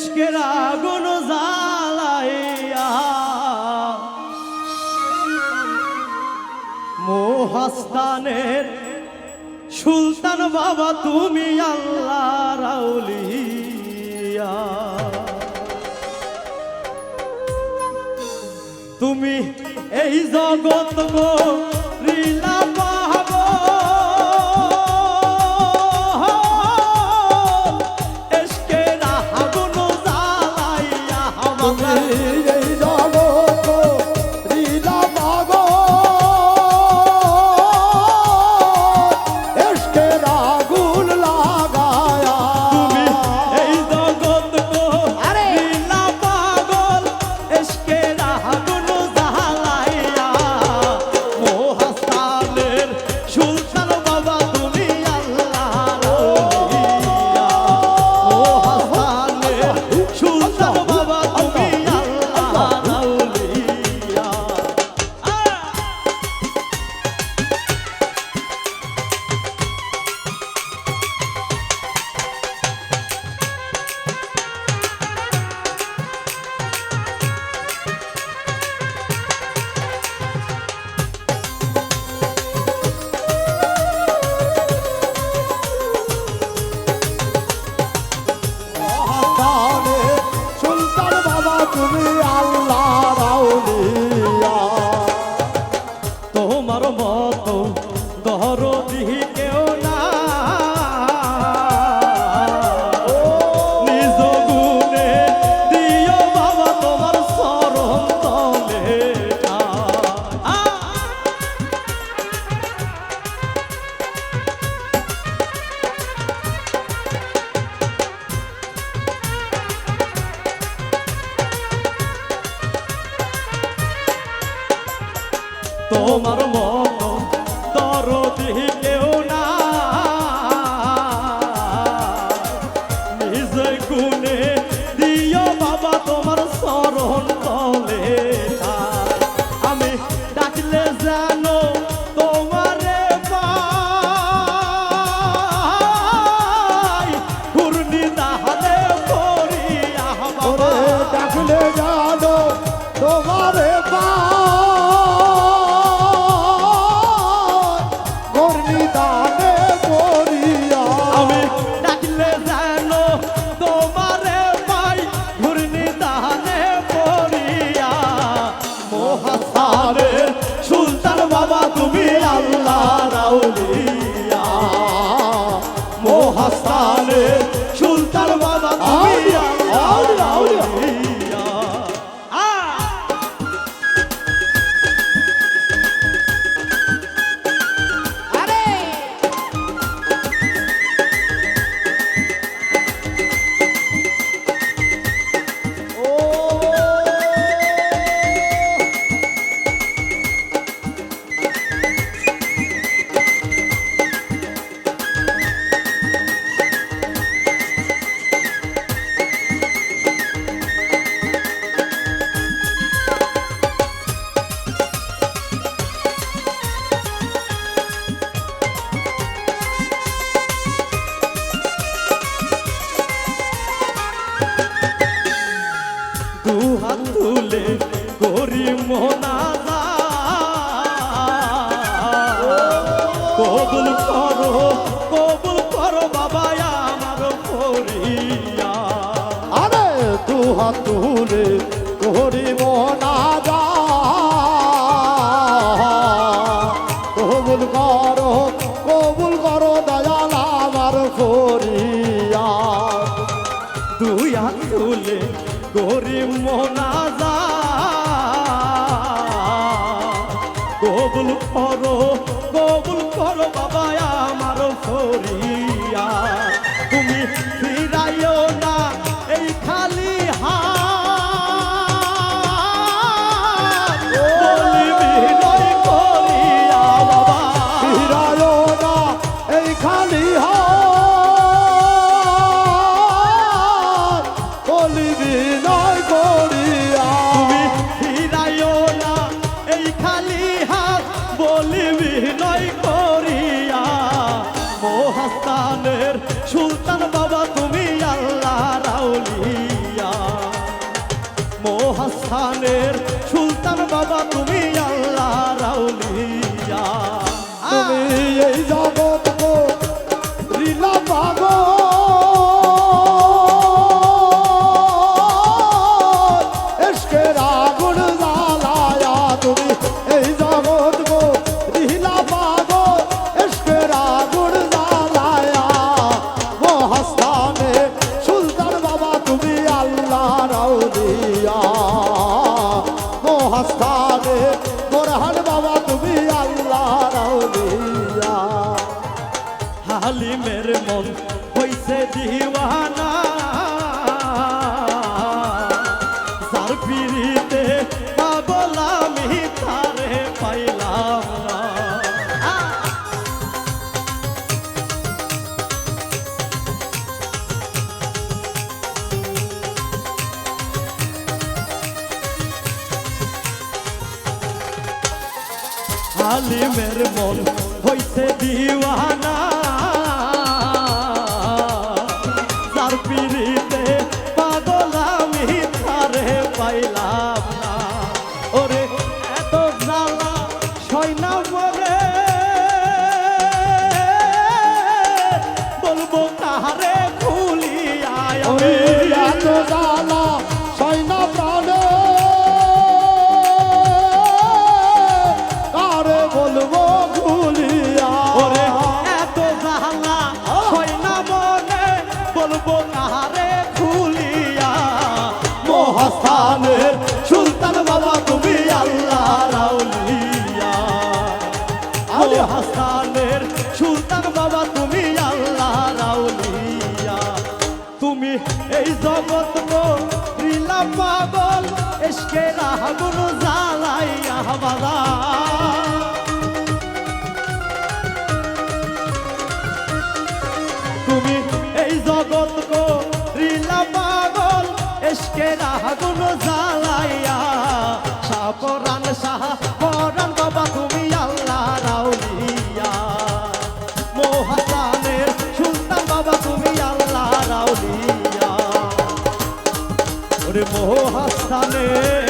ইশকের আগুন জ্বালাইয়া মহাস্থানের সুলতান বাবা তুমি আল্লাহর আউলিয়া। তুমি এই জগৎ গরিলা পাব ইশকের আগুন জ্বালাইয়া তুমি এই জগৎ গরিলা পাব ইশকের আগুন লাগায়া। তুমি এই জগৎ গরিলা পাগল ইশকের আগুন জ্বালাইয়া মহাস্থানের সুলতান বাবা তুমি আল্লাহর আউলিয়া। মহাস্থানের সুলতান বাবা তুমি আল্লাহর আউলিয়া। মহাস্থানে সুলতান বাবা তুমি আল্লাহর আউলিয়া। তোমার মতো দরদি কেউ না নিজ গুণে দিও বাবা তোমার চরণ তলে তোমার মতো দরদি কেউ না নিজ গুণে দিও বাবা তোমার চরণ তলে আমি ডাকলে জানো তোমারে পাই ঘূর্ণি তাহলে করিয়া বাবা ওরে ডাকলে জানো তোমারে গর্নি দানে করিয়া। আমি ডাকলে জানো তোমারে পাই ঘূর্ণি দানে পড়িয়া মহাস্থানের সুলতান বাবা তুমি আল্লাহর আউলিয়া। মহাস্থানের সুলতান বাবা তুমি আল্লাহর আউলিয়া। দুহাত তুলে করি মোনাজাত কবুল করো বাবা আমার ফরিয়া। আরে দুহাত তুলে করিব না যা কবুল করো দয়াল আমার করিয়া। দুই হাত তুলে করি মোনাজাত কবুল করো বাবা আমার ফরিয়া। তুমি ফিরাইও না এই খালি হাত বলি বিনয় করিয়া বাবা। ফিরায়ো না এই খালি বলি বিনয় করিয়া। তুমি ফিরাইও না এই খালি হাত বলি বিনয় করিয়া মহাস্থানের সুলতান বাবা মহাস্থানের সুলতান বাবা তুমি আল্লাহ রাউলিয়া তুমি এই জগৎ গো লীলা পাগল এসকের আগুন জ্বালায়া তুমি এই জগৎ গো লীলা পাগল এসকের আগুন জ্বালায়া মহাস্থানে সুলতান বাবা তুমি আল্লাহ রাউলিয়া মহাস্থানে বোরহান বাবা তুমি আল্লাহ রাউলিয়া হালিমের মন হইছে দিওয়ানা যার পিড়িতে পাগল আমি তারে পাইলাম না হালিমের মন হইছে দিওয়ানা যার পিড়িতে পাগল আমি তারে পাইলাম না ওরে এত জ্বালা সয়না মরে বলবো কারে খুলিয়া ওই আমি এত জ্বালা সয়না প্রাণে কারে বলবো ভুলিয়া ওরে এত জ্বালা সয়না মনে বলবো কারে খুলিয়া মহাস্থানের সুলতান বাবা তুমি আল্লাহ রাউলিয়া মহাস্থানের সুলতান বাবা তুমি আল্লাহ রাউলিয়া তুমি এই জগৎ গো লীলা পাগল এসকে রাগুন জ্বালাইয়া বাবা তুমি এই জগৎ গো লীলা পাগল এসকে রাগুন জ্বালাইয়া শাহপরান শাহ পরান বাবা তুমি আল্লাহ রাউলিয়া মহাস্থানের সুলতান বাবা তুমি আল্লাহ রাউলিয়া ওরে মহাস্থানের